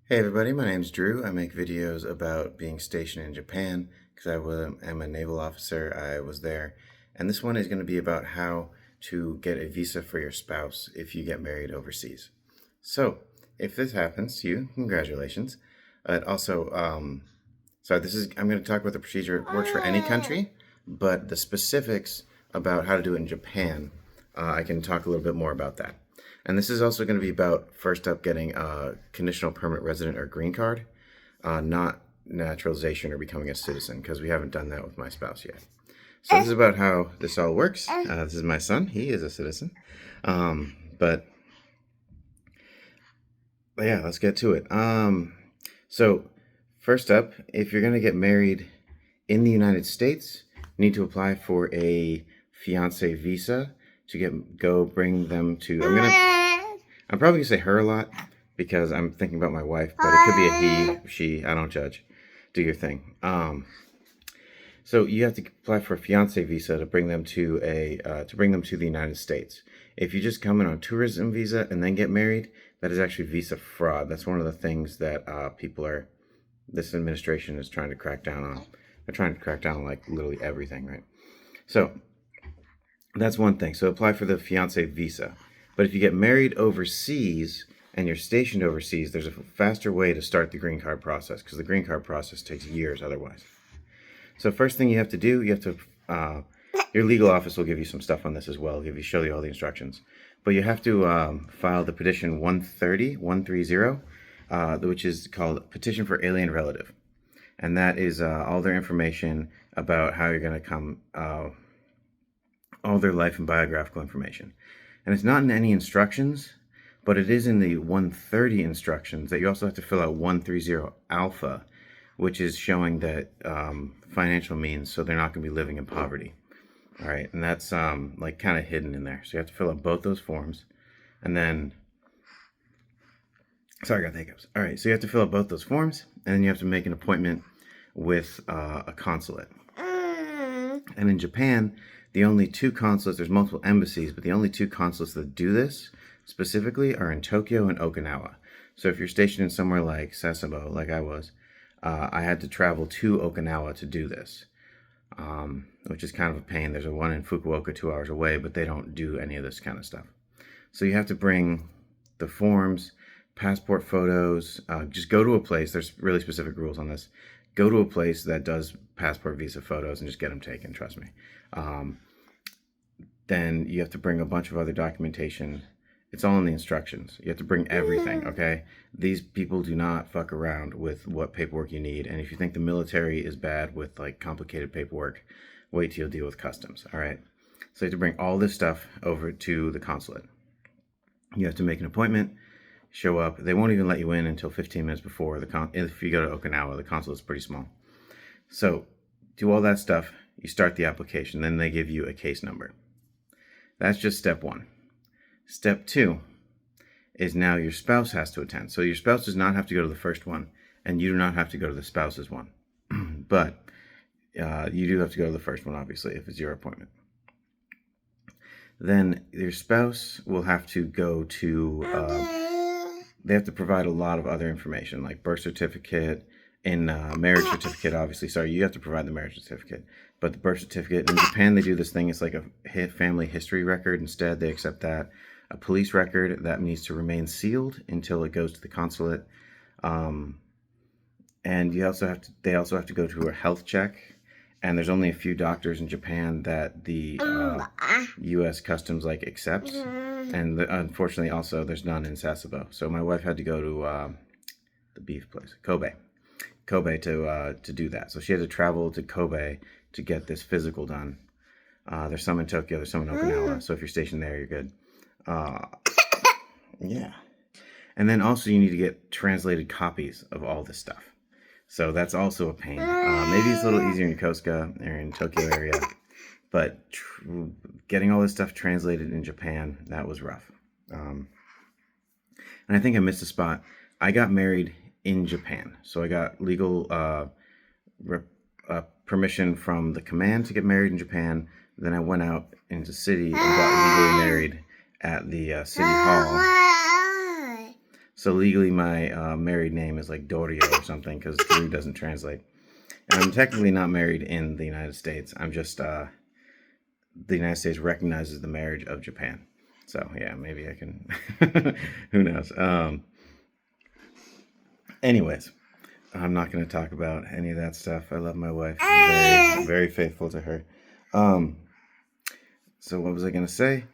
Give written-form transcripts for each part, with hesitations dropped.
Hey everybody, my name's Drew. I make videos about being stationed in Japan because am a naval officer. I was there. And this one is going to be about how to get a visa for your spouse if you get married overseas. So, if this happens to you, congratulations. I'm going to talk about the procedure. It works for any country, but the specifics about how to do it in Japan, I can talk a little bit more about that. And this is also going to be about, first up, getting a conditional permanent resident or green card, not naturalization or becoming a citizen, because we haven't done that with my spouse yet. So this is about how this all works. This is my son. He is a citizen. But yeah, let's get to it. So first up, if you're going to get married in the United States, you need to apply for a fiance visa to bring them to. I'm probably gonna say her a lot because I'm thinking about my wife, but it could be a he, she. I don't judge. Do your thing. So you have to apply for a fiance visa to bring them to the United States. If you just come in on a tourism visa and then get married, that is actually visa fraud. That's one of the things that this administration is trying to crack down on. They're trying to crack down on like literally everything, right? So that's one thing. So apply for the fiance visa. But if you get married overseas and you're stationed overseas, there's a faster way to start the green card process because the green card process takes years otherwise. So first thing you have to do, your legal office will give you some stuff on this as well. Show you all the instructions. But you have to file the petition 130, which is called Petition for Alien Relative. And that is all their information about how you're going to come, all their life and biographical information. And it's not in any instructions, but it is in the 130 instructions that you also have to fill out 130 alpha, which is showing that financial means, so they're not going to be living in poverty. All right, and that's like kind of hidden in there. So you have to fill out both those forms, and then, sorry, I got the hiccups. All right, so you have to fill out both those forms, and then you have to make an appointment with a consulate. And in Japan, the only two consulates, there's multiple embassies, but the only two consulates that do this specifically are in Tokyo and Okinawa. So if you're stationed in somewhere like Sasebo, like I was, I had to travel to Okinawa to do this, which is kind of a pain. There's one in Fukuoka 2 hours away, but they don't do any of this kind of stuff. So you have to bring the forms, passport photos, just go to a place. There's really specific rules on this. Go to a place that does passport visa photos and just get them taken, trust me. Then you have to bring a bunch of other documentation. It's all in the instructions. You have to bring everything, okay? These people do not fuck around with what paperwork you need. And if you think the military is bad with like complicated paperwork, wait till you deal with customs, all right? So you have to bring all this stuff over to the consulate. You have to make an appointment, show up. They won't even let you in until 15 minutes before. If you go to Okinawa, the consulate's pretty small. So do all that stuff. You start the application. Then they give you a case number. That's just step one. Step two is now your spouse has to attend. So your spouse does not have to go to the first one, and you do not have to go to the spouse's one. But you do have to go to the first one, obviously, if it's your appointment. Then your spouse will have to go to, they have to provide a lot of other information, like birth certificate and marriage certificate, obviously. Sorry, you have to provide the marriage certificate. But the birth certificate, in Japan, they do this thing. It's like a family history record. Instead, they accept that. A police record that needs to remain sealed until it goes to the consulate. And they also have to go to a health check. And there's only a few doctors in Japan that the U.S. Customs accepts. And unfortunately, also, there's none in Sasebo. So my wife had to go to the beef place, Kobe to do that. So she had to travel to Kobe to get this physical done. There's some in Tokyo, there's some in Okinawa. So if you're stationed there, you're good. Yeah. And then also you need to get translated copies of all this stuff. So that's also a pain. Maybe it's a little easier in Yokosuka or in Tokyo area. But getting all this stuff translated in Japan, that was rough. And I think I missed a spot. I got married in Japan. So I got legal permission from the command to get married in Japan. Then I went out into the city and got legally married at the city hall. So So legally, my married name is like Dorio or something because Drew doesn't translate. And I'm technically not married in the United States. I'm just the United States recognizes the marriage of Japan. So yeah, maybe I can. Who knows? Anyways, I'm not going to talk about any of that stuff. I love my wife. I'm very, very faithful to her. So what was I going to say?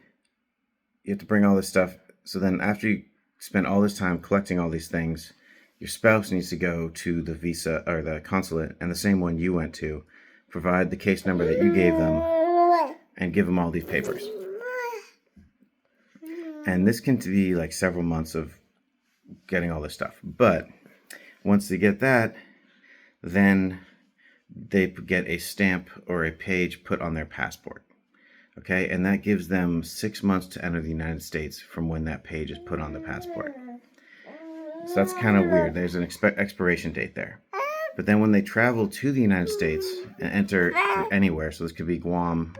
You have to bring all this stuff. So then after you spend all this time collecting all these things, your spouse needs to go to the visa or the consulate, and the same one you went to, provide the case number that you gave them, and give them all these papers. And this can be like several months of getting all this stuff. But once they get that, then they get a stamp or a page put on their passport. Okay, and that gives them 6 months to enter the United States from when that page is put on the passport. So that's kind of weird. There's an expiration date there. But then when they travel to the United States and enter anywhere, so this could be Guam,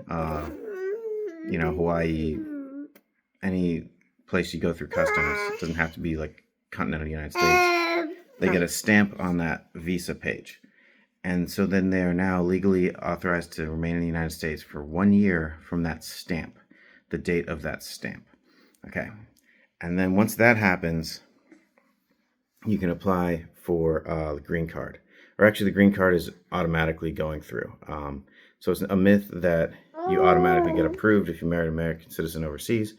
Hawaii, any place you go through customs, it doesn't have to be like continental United States, they get a stamp on that visa page. And so then they are now legally authorized to remain in the United States for 1 year from that stamp, the date of that stamp. Okay. And then once that happens, you can apply for the green card. Or actually, the green card is automatically going through. So it's a myth that you automatically get approved if you marry an American citizen overseas.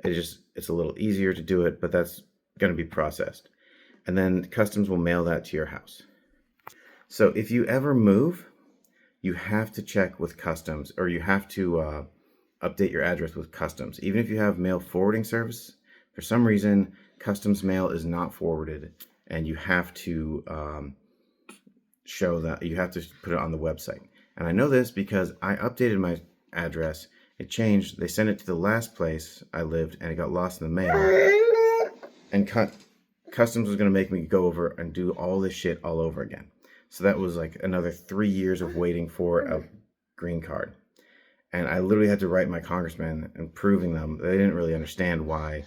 It's a little easier to do it, but that's going to be processed. And then customs will mail that to your house. So if you ever move, you have to check with customs, or you have to update your address with customs. Even if you have mail forwarding service, for some reason, customs mail is not forwarded, and you have to show that, you have to put it on the website. And I know this because I updated my address. It changed. They sent it to the last place I lived, and it got lost in the mail. And customs was going to make me go over and do all this shit all over again. So that was like another 3 years of waiting for a green card. And I literally had to write my congressman and proving them. They didn't really understand why.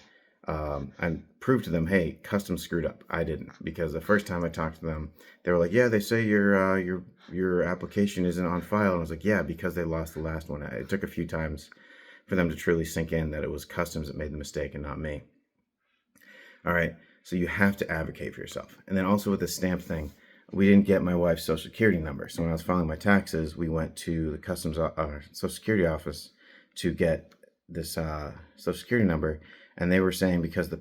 I proved to them, hey, customs screwed up. I didn't, because the first time I talked to them, they were like, yeah, they say your application isn't on file. And I was like, yeah, because they lost the last one. It took a few times for them to truly sink in that it was customs that made the mistake and not me. All right. So you have to advocate for yourself. And then also with the stamp thing, we didn't get my wife's social security number. So when I was filing my taxes, we went to the customs social security office to get this social security number. And they were saying because the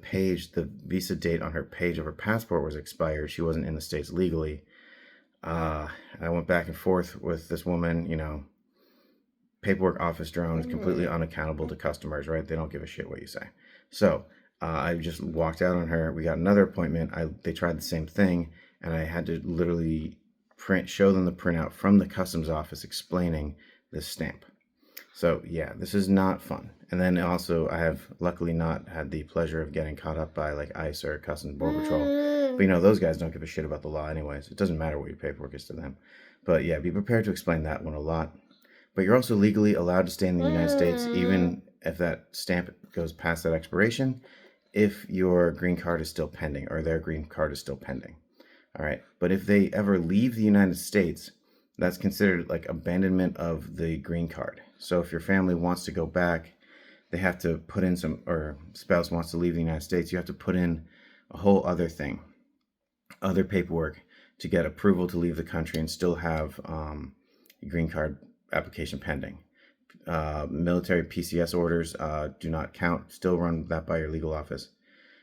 visa date on her page of her passport was expired, she wasn't in the States legally. I went back and forth with this woman, paperwork office drones, completely unaccountable to customers, right? They don't give a shit what you say. So I just walked out on her. We got another appointment. They tried the same thing. And I had to literally show them the printout from the customs office explaining this stamp. So yeah, this is not fun. And then also I have luckily not had the pleasure of getting caught up by like ICE or Customs Border Patrol. But those guys don't give a shit about the law anyways. It doesn't matter what your paperwork is to them. But yeah, be prepared to explain that one a lot. But you're also legally allowed to stay in the United States even if that stamp goes past that expiration, if your green card is still pending or their green card is still pending. All right. But if they ever leave the United States, that's considered like abandonment of the green card. So if your family wants to go back, they have to put in or spouse wants to leave the United States, you have to put in a whole other thing, other paperwork to get approval to leave the country and still have your green card application pending. Military PCS orders do not count. Still run that by your legal office.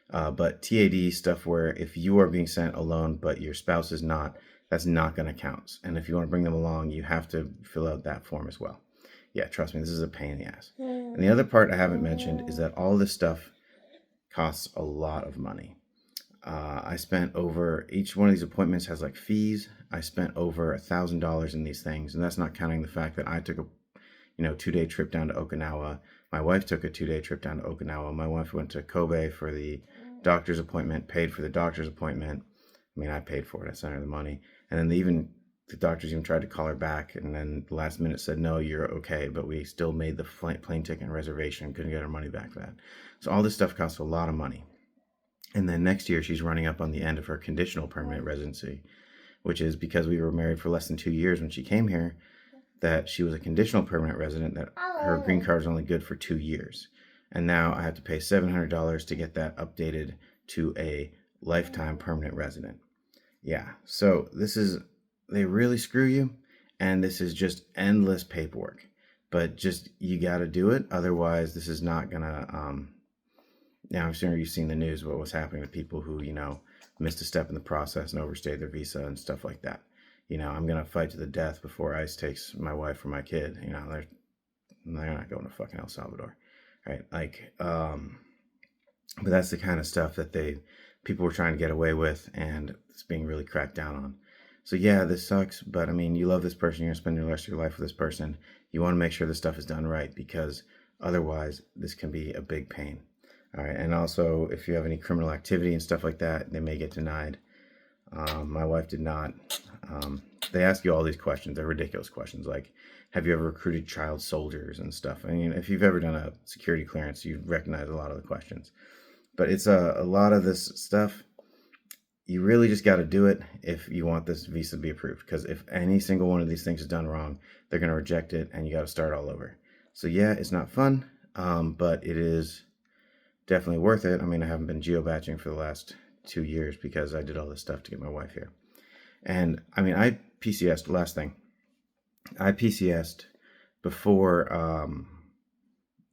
But TAD stuff where if you are being sent alone but your spouse is not, that's not going to count. And if you want to bring them along, you have to fill out that form as well. Yeah, trust me, this is a pain in the ass. And the other part I haven't mentioned is that all this stuff costs a lot of money. I spent over, each one of these appointments has like fees. I spent over $1,000 in these things. And that's not counting the fact that I took a 2-day trip down to Okinawa. My wife took a 2-day trip down to Okinawa. My wife went to Kobe for the doctor's appointment, paid for the doctor's appointment. I mean, I paid for it. I sent her the money. And then the doctors even tried to call her back. And then the last minute said, no, you're okay. But we still made the plane ticket and reservation. Couldn't get our money back for that. So all this stuff costs a lot of money. And then next year, she's running up on the end of her conditional permanent residency, which is because we were married for less than 2 years when she came here, that she was a conditional permanent resident, that her green card is only good for 2 years. And now I have to pay $700 to get that updated to a lifetime permanent resident. Yeah, so they really screw you, and this is just endless paperwork. But just, you got to do it. Otherwise, this is not going to, now I'm sure you've seen the news, what was happening to people who, missed a step in the process and overstayed their visa and stuff like that. I'm going to fight to the death before ICE takes my wife or my kid. They're not going to fucking El Salvador. Right? But that's the kind of stuff that people were trying to get away with, and it's being really cracked down on. So yeah, this sucks, but I mean, you love this person, you're gonna spend the rest of your life with this person. You want to make sure this stuff is done right, because otherwise this can be a big pain. All right, and also if you have any criminal activity and stuff like that, they may get denied. My wife did not. They ask you all these questions. They're ridiculous questions, like, have you ever recruited child soldiers and stuff? I mean, if you've ever done a security clearance, you recognize a lot of the questions. But it's a lot of this stuff, you really just got to do it if you want this visa to be approved. Because if any single one of these things is done wrong, they're going to reject it, and you got to start all over. So yeah, it's not fun, but it is definitely worth it. I mean, I haven't been geobadging for the last 2 years because I did all this stuff to get my wife here. And I mean, I PCS'd, last thing. I PCS'd before her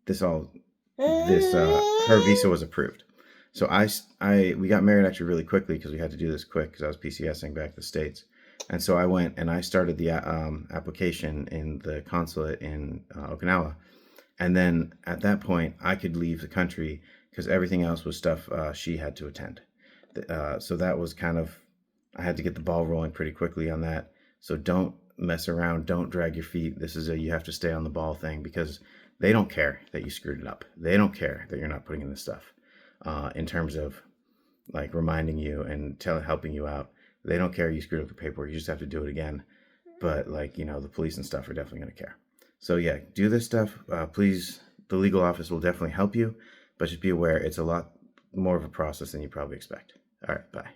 visa was approved. So we got married actually really quickly because we had to do this quick because I was PCSing back to the States. And so I went and I started the application in the consulate in Okinawa. And then at that point, I could leave the country because everything else was stuff she had to attend. So that was kind of, I had to get the ball rolling pretty quickly on that. So don't mess around. Don't drag your feet. This is you have to stay on the ball thing, because they don't care that you screwed it up. They don't care that you're not putting in this stuff. In terms of like reminding you and helping you out. They don't care you screwed up the paperwork. You just have to do it again. But the police and stuff are definitely going to care. So yeah, do this stuff. Please, the legal office will definitely help you, but just be aware it's a lot more of a process than you probably expect. All right, bye.